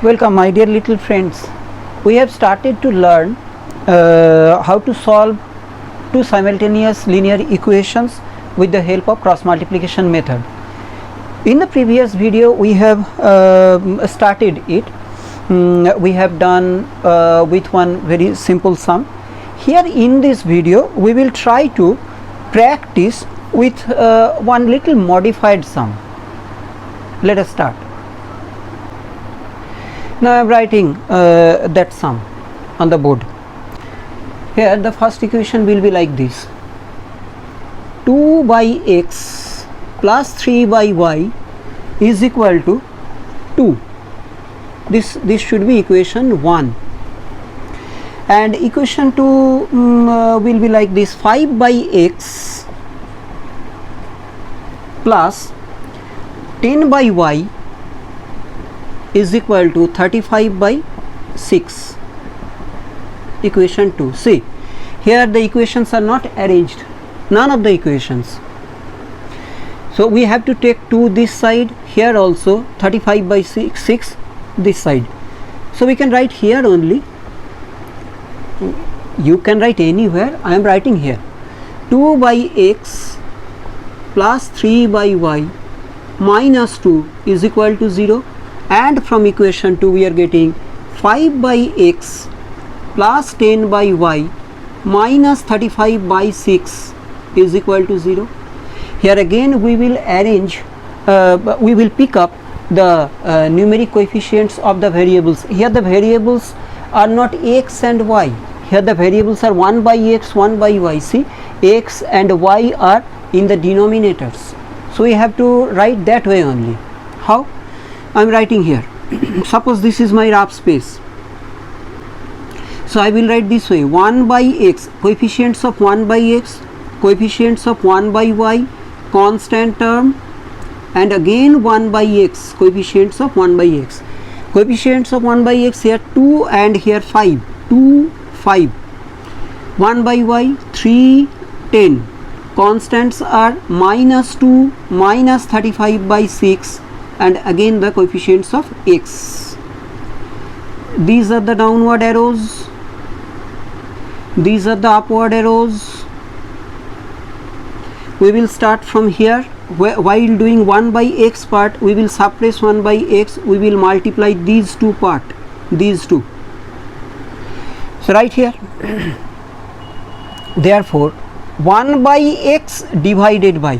Welcome my dear little friends. We have started to learn how to solve two simultaneous linear equations with the help of cross multiplication method. In the previous video we have started it. We have done with one very simple sum. Here in this video we will try to practice with one little modified sum. Let us start. Now I am writing that sum on the board. Here the first equation will be like this: 2 by x plus 3 by y is equal to 2. This should be equation 1. And equation 2 will be like this: 5 by x plus 10 by y is equal to 35 by 6. Equation 2. See, here the equations are not arranged, none of the equations. So we have to take 2 this side, here also 35 by 6 this side. So we can write here only. You can write anywhere. I am writing here 2 by x plus 3 by y minus 2 is equal to 0. And from equation 2 we are getting 5 by x plus 10 by y minus 35 by 6 is equal to 0. Here again we will arrange, we will pick up the numeric coefficients of the variables. Here the variables are not x and y. Here the variables are 1 by x, 1 by y. See, x and y are in the denominators. So we have to write that way only. How? I am writing here. Suppose this is my rough space. So I will write this way: 1 by x, coefficients of 1 by x, coefficients of 1 by y, constant term, and again 1 by x, coefficients of 1 by x. Coefficients of 1 by x, here 2 and here 5. 2, 5. 1 by y, 3, 10. Constants are minus 2, minus 35 by 6, and again the coefficients of x. These are the downward arrows, these are the upward arrows. We will start from here. While doing 1 by x part, we will suppress 1 by x, we will multiply these two part, these two. So right here, therefore 1 by x divided by,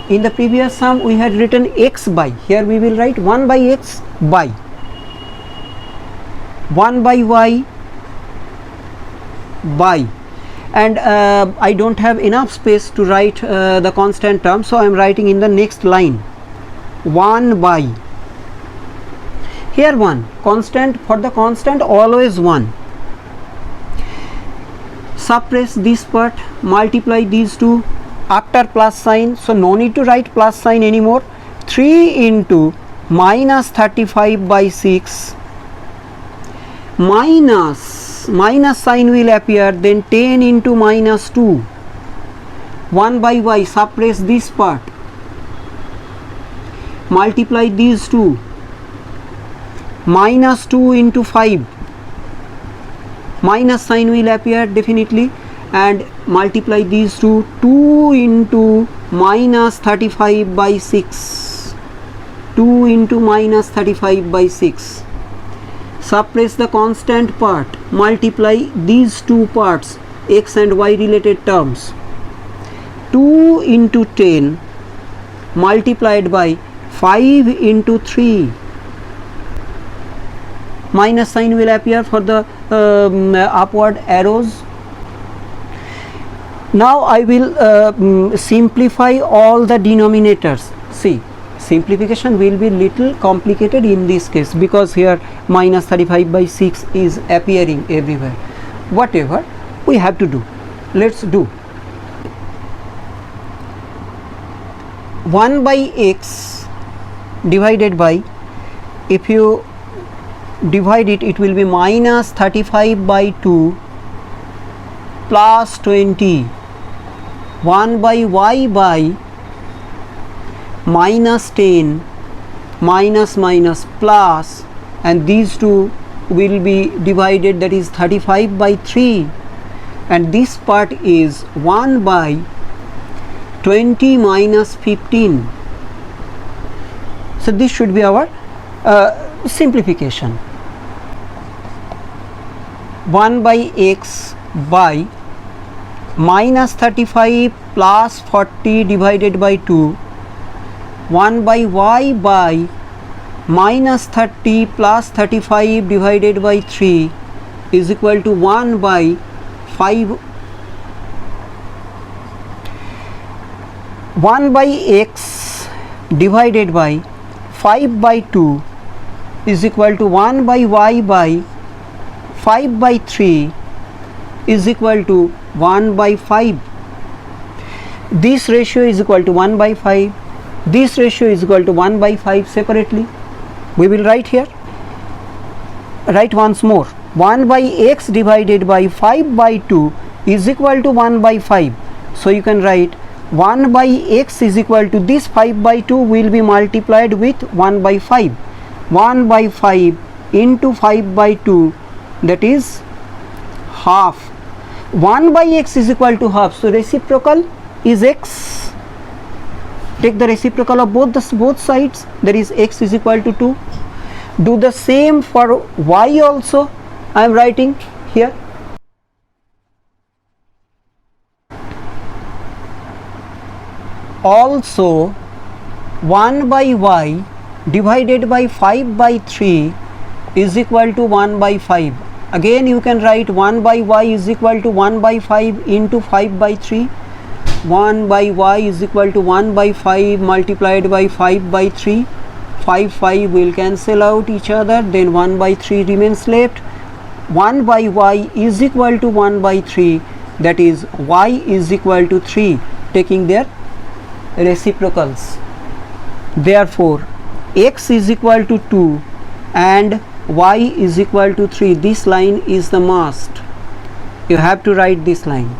in the previous sum we had written x by, here we will write 1 by x by 1 by y by, and I don't have enough space to write the constant term, so I am writing in the next line 1 by, here 1, constant, for the constant always 1. Suppress this part, multiply these two after plus sign, so no need to write plus sign anymore. 3 into minus 35 by 6, minus sign will appear, then 10 into minus 2. 1 by y, suppress this part, multiply these two, minus 2 into 5, minus sign will appear definitely, and multiply these two, 2 into minus 35 by 6, 2 into minus 35 by 6. Suppress the constant part, multiply these two parts, x and y related terms, 2 into 10 multiplied by 5 into 3. Minus sign will appear for the upward arrows. Now I will simplify all the denominators. See, simplification will be little complicated in this case because here minus 35 by 6 is appearing everywhere. Whatever we have to do, let's do. 1 by x divided by, if you divide it, it will be minus 35 by 2 plus 20. 1 by y by minus 10 minus minus plus and these two will be divided, that is 35 by 3, and this part is 1 by 20 minus 15. So this should be our simplification. 1 by x by minus 35 plus 40 divided by 2, 1 by y by minus 30 plus 35 divided by 3 is equal to 1 by 5. 1 by x divided by 5 by 2 is equal to 1 by y by 5 by 3 is equal to 1 by 5. This ratio is equal to 1 by 5. This ratio is equal to 1 by 5 separately. We will write here. Write once more. 1 by x divided by 5 by 2 is equal to 1 by 5. So you can write 1 by x is equal to this 5 by 2 will be multiplied with 1 by 5. 1 by 5 into 5 by 2, that is half. 1 by x is equal to half. So reciprocal is x. Take the reciprocal of both sides, that is x is equal to 2. Do the same for y also. I am writing here. Also 1 by y divided by 5 by 3 is equal to 1 by 5. Again you can write 1 by y is equal to 1 by 5 into 5 by 3. 1 by y is equal to 1 by 5 multiplied by 5 by 3. 5 will cancel out each other, then 1 by 3 remains left. 1 by y is equal to 1 by 3, that is y is equal to 3, taking their reciprocals. Therefore x is equal to 2 and y is equal to 3. This line is the must. You have to write this line.